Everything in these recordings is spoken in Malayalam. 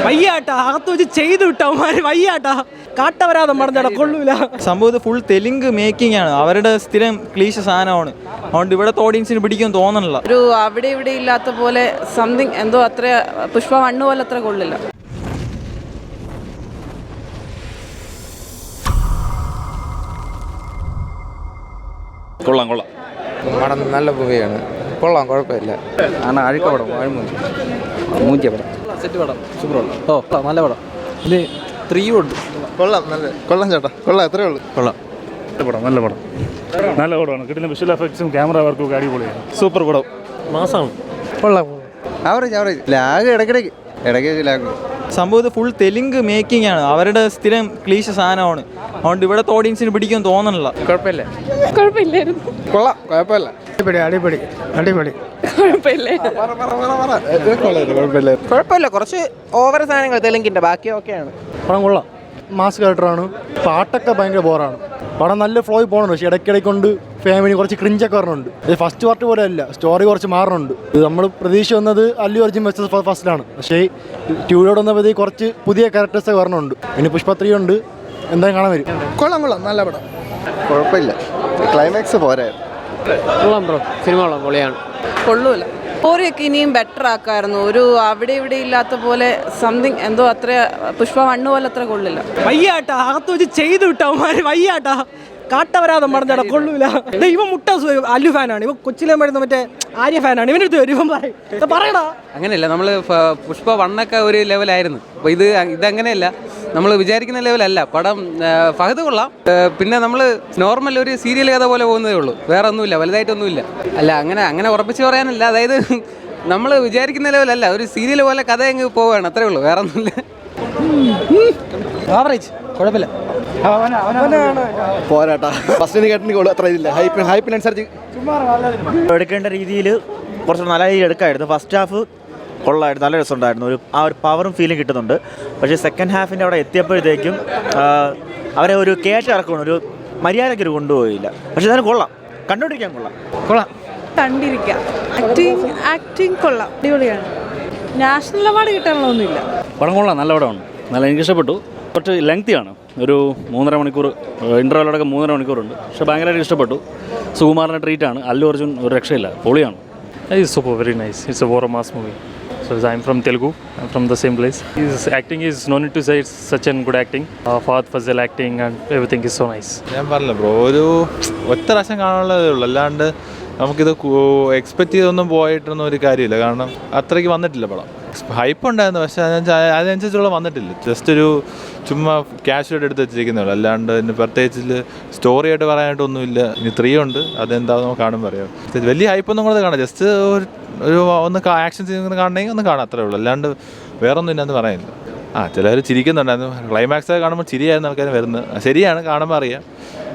വയ്യാട്ടാ അകത്ത് വെച്ച് ചെയ്തു വിട്ടവന്മാര് വയ്യാട്ടാ കാട്ടവരാതെ മടഞ്ഞാടാ കൊള്ളൂല. സംഭവം ഫുൾ തെലുങ്ക് മേക്കിംഗ് ആണ്, അവരുടെ സ്ഥിരം ക്ലീശ സാധനമാണ്. അതുകൊണ്ട് ഇവിടുത്തെ ഓഡിയൻസിന് പിടിക്കാൻ തോന്നണില്ല. ഒരു അവിടെ ഇവിടെ ഇല്ലാത്ത പോലെ സംതിങ് എന്തോ അത്ര പുഷ്പ 1 പോലെ അത്ര കൊള്ളില്ല. കൊള്ളാം കൊള്ളാം, പടം നല്ല മൂവിയാണ്, കൊള്ളാം, കുഴപ്പമില്ല. ആണ് അഴുക്ക പടം, മൂഞ്ചിയ പടം, സെറ്റ് പടം, സൂപ്പർ പടം. ഓ നല്ല പടം. ഇത് 3 ഉണ്ട്. കൊള്ളാം, നല്ല കൊള്ളാം ചേട്ടാ, കൊള്ളാം, എത്രയേ ഉള്ളൂ. കൊള്ളാം. പടം നല്ല പടം, നല്ല പടമാണ്. കിട്ടുന്ന വിഷ്വൽ എഫക്ട്സും ക്യാമറ വർക്കും ഒക്കെ അടിപൊളിയാണ്. സൂപ്പർ പടം, മാസമാണ്. കൊള്ളാം, ആവറേജ് ലാഗ് ഇടയ്ക്ക് ലാഗ്. സംഭവം ഫുൾ തെലുങ്ക് മേക്കിംഗ് ആണ്, അവരുടെ സ്ഥിരം ക്ലീശ സാധനമാണ്. അതുകൊണ്ട് ഇവിടുത്തെ ഓഡിയൻസിന് പിടിക്കാൻ തോന്നണില്ല. കുഴപ്പമില്ലായിരുന്നു. കൊള്ളാം, കുഴപ്പമില്ല. കുഴപ്പമില്ല, കുറച്ച് ഓവർ സാധനങ്ങൾ തെലുങ്കിൻ്റെ, ബാക്കി ഓക്കെയാണ്. പടം കൊള്ളാം, മാസ് ക്യാരക്ടറാണ്. പാട്ടൊക്കെ ഭയങ്കര ബോറാണ്. പടം നല്ല ഫ്ലോയിൽ പോകണം, പക്ഷേ ഇടയ്ക്കിടയ്ക്ക് കൊണ്ട് ഫാമിലി കുറച്ച് ക്രിഞ്ചൊക്കെ വരണുണ്ട്. ഇത് ഫസ്റ്റ് പാർട്ട് പോലെ അല്ല, സ്റ്റോറി കുറച്ച് മാറുന്നുണ്ട്. ഇത് നമ്മൾ പ്രതീക്ഷ വന്നത് അല്ലു അർജുൻ വെച്ചത് ഫസ്റ്റിലാണ്, പക്ഷേ ട്യൂലോട് വന്നപ്പോഴത്തേക്ക് കുറച്ച് പുതിയ ക്യാരക്ടേഴ്സൊക്കെ വരണുണ്ട്. പിന്നെ പുഷ്പ 3 ഉണ്ട്, എന്തായാലും കാണാൻ വരും. കൊള്ളാം, നല്ല പടം, കുഴപ്പമില്ല. ക്ലൈമാക്സ് പോരായിരുന്നു. കൊള്ളാം ബ്രോ, സിനിമ കൊള്ളാം, പൊളിയാണ്. കൊള്ളൂല. സ്റ്റോറിയൊക്കെ ഇനിയും ബെറ്റർ ആക്കായിരുന്നു. ഒരു അവിടെ ഇവിടെ ഇല്ലാത്ത പോലെ സംതിങ് എന്തോ അത്ര പുഷ്പ 1 പോലെ അത്ര കൊള്ളില്ല. വയ്യാട്ടാ അകത്ത് വെച്ച് ചെയ്തു വിട്ടവന്മാര് വയ്യാട്ടാ കാട്ടവരാതെ മടഞ്ഞാടാ കൊള്ളൂല. ഇവൻ മുട്ട അല്ലു ഫാനാണ്, ഇവ കൊച്ചിലെ മരുന്ന് മറ്റേ ആര്യ ഫാനാണ്. ഇവൻ്റെ അടുത്ത് വരും, ഇവൻ പറയടാ. അങ്ങനെയല്ല, നമ്മൾ പുഷ്പ 1 ഒക്കെ ഒരു ലെവലായിരുന്നു. അപ്പോൾ ഇതങ്ങനെയല്ല, നമ്മൾ വിചാരിക്കുന്ന ലെവലല്ല പടം. ഫഹദ് കൊള്ളാം. പിന്നെ നമ്മൾ നോർമൽ ഒരു സീരിയൽ കഥ പോലെ പോകുന്നതേ ഉള്ളൂ, വേറെ ഒന്നുമില്ല, വലുതായിട്ടൊന്നുമില്ല. അല്ല അങ്ങനെ ഉറപ്പിച്ച് പറയാനല്ല, അതായത് നമ്മൾ വിചാരിക്കുന്ന ലെവലല്ല, ഒരു സീരിയൽ പോലെ കഥ അങ്ങ് പോവുകയാണ്, അത്രേ ഉള്ളൂ, വേറെ ഒന്നുമില്ല. ആവറേജ്, കുഴപ്പമില്ല. പോരാട്ടാ, ഫസ്റ്റിന് കേട്ടിന് അത്ര ഇതില്ല, ഹൈപ്പിനനുസരിച്ച് എടുക്കേണ്ട രീതിയിൽ കുറച്ച് നല്ല രീതിയിൽ എടുക്കായിരുന്നു. ഫസ്റ്റ് ഹാഫ് കൊള്ളായിരുന്നു, നല്ല രസമുണ്ടായിരുന്നു. ഒരു പവറും ഫീലും കിട്ടുന്നുണ്ട്. പക്ഷേ സെക്കൻഡ് ഹാഫിൻ്റെ അവിടെ എത്തിയപ്പോഴത്തേക്കും അവരെ ഒരു കേട്ട് ഇറക്കണം, ഒരു മര്യാദയ്ക്ക് ഒരു കൊണ്ടുപോയില്ല. പക്ഷേ എന്നാലും കൊള്ളാം, കണ്ടുകൊണ്ടിരിക്കാൻ കൊള്ളാം. കണ്ടിരിക്കാം. ആക്ടിങ് കൊള്ളാം, അടിപൊളിയാണ്. നാഷണൽ അവാർഡ് കിട്ടാനുള്ളതൊന്നുമില്ല. പടം കൊള്ളാം, നല്ല പടമാണ്, നല്ല എനിക്ക് ഇഷ്ടപ്പെട്ടു. കുറച്ച് ലെങ്തിയാണ്, ഒരു 3.5 മണിക്കൂർ, ഇൻ്റർവെല്ലടക്കം 3.5 മണിക്കൂറുണ്ട്. പക്ഷേ ഭയങ്കരമായിട്ട് ഇഷ്ടപ്പെട്ടു. സുകുമാറിൻ്റെ ട്രീറ്റാണ്. അല്ലു അർജുൻ ഒരു രക്ഷയില്ല, പൊളിയാണ്. It's super, very nice. It's a war mass movie. So I'm from Telugu. I'm from the same place. His acting is no need to say, it's such a good acting. Fahad Fazal acting and everything is so nice. ഞാൻ പറഞ്ഞില്ല ബ്രോ, ഒരു ഒറ്റ പ്രാവശ്യം കാണാനുള്ളതേ ഉള്ളൂ, അല്ലാണ്ട് നമുക്കിത് എക്സ്പെക്റ്റ് ചെയ്തൊന്നും പോയിട്ടൊന്നും ഒരു കാര്യമില്ല. കാരണം അത്രയ്ക്ക് വന്നിട്ടില്ല പടം. ഹൈപ്പ് ഉണ്ടായിരുന്നു, പക്ഷേ അതിനനുസരിച്ചുള്ള വന്നിട്ടില്ല. ജസ്റ്റ് ഒരു ചുമ്മാ ക്യാഷ്വലായിട്ട് എടുത്ത് വെച്ചിരിക്കുന്നേ ഉള്ളൂ, അല്ലാണ്ട് പിന്നെ പ്രത്യേകിച്ച് സ്റ്റോറിയായിട്ട് പറയാനായിട്ടൊന്നുമില്ല. ഇനി 3 ഉണ്ട്, അതെന്താണെന്ന് നമുക്ക് കാണുമ്പോൾ അറിയാം. വലിയ ഹൈപ്പൊന്നും കൂടെ കാണാം, ജസ്റ്റ് ഒരു ഒന്ന് ആക്ഷൻ സീൻ കാണണമെങ്കിൽ ഒന്ന് കാണാം, അത്രേ ഉള്ളൂ, അല്ലാണ്ട് വേറൊന്നും ഇല്ലെന്ന് പറയാനില്ല. ചിലർ ചിരിക്കുന്നുണ്ടായിരുന്നു, ക്ലൈമാക്സൊക്കെ കാണുമ്പോൾ ചിരിയായിരുന്നു ആൾക്കാർ വരുന്നത്. ശരിയാണ്, കാണുമ്പോൾ അറിയാം,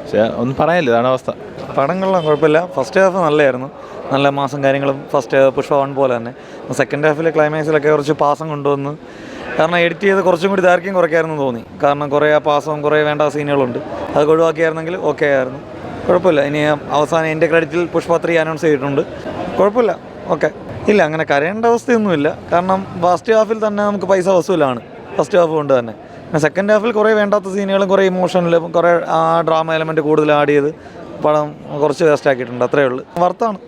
പക്ഷേ ഒന്നും പറയാനില്ല, ഇതാണ് അവസ്ഥ. പടം കൊള്ളാം, കുഴപ്പമില്ല. ഫസ്റ്റ് ഹാഫ് നല്ലതായിരുന്നു, നല്ല മാസം കാര്യങ്ങളും ഫസ്റ്റ് പുഷ്പ 1 പോലെ തന്നെ. സെക്കൻഡ് ഹാഫിലെ ക്ലൈമാക്സിലൊക്കെ കുറച്ച് പാസം കൊണ്ടുവന്ന്, കാരണം എഡിറ്റ് ചെയ്ത് കുറച്ചും കൂടി ദൈർഘ്യം കുറയ്ക്കായിരുന്നു തോന്നി. കാരണം കുറേ പാസവും കുറേ വേണ്ട സീനുകളുണ്ട്, അത് ഒഴിവാക്കിയായിരുന്നെങ്കിൽ ഓക്കെ ആയിരുന്നു. കുഴപ്പമില്ല. ഇനി അവസാനം എൻ്റെ ക്രെഡിറ്റിൽ പുഷ്പ 3 അനൗൺസ് ചെയ്തിട്ടുണ്ട്. കുഴപ്പമില്ല, ഓക്കെ. ഇല്ല, അങ്ങനെ കരയേണ്ട അവസ്ഥയൊന്നുമില്ല, കാരണം ഫസ്റ്റ് ഹാഫിൽ തന്നെ നമുക്ക് പൈസ വസൂലാണ്, ഫസ്റ്റ് ഹാഫ് കൊണ്ട് തന്നെ. സെക്കൻഡ് ഹാഫിൽ കുറേ വേണ്ടാത്ത സീനുകളും കുറേ ഇമോഷനിലും കുറേ ഡ്രാമ എലമെൻറ്റ് കൂടുതൽ ആഡ് ചെയ്ത് പടം കുറച്ച് വേസ്റ്റ് ആക്കിയിട്ടുണ്ട്, അത്രയേ ഉള്ളൂ. വർത്താണ്.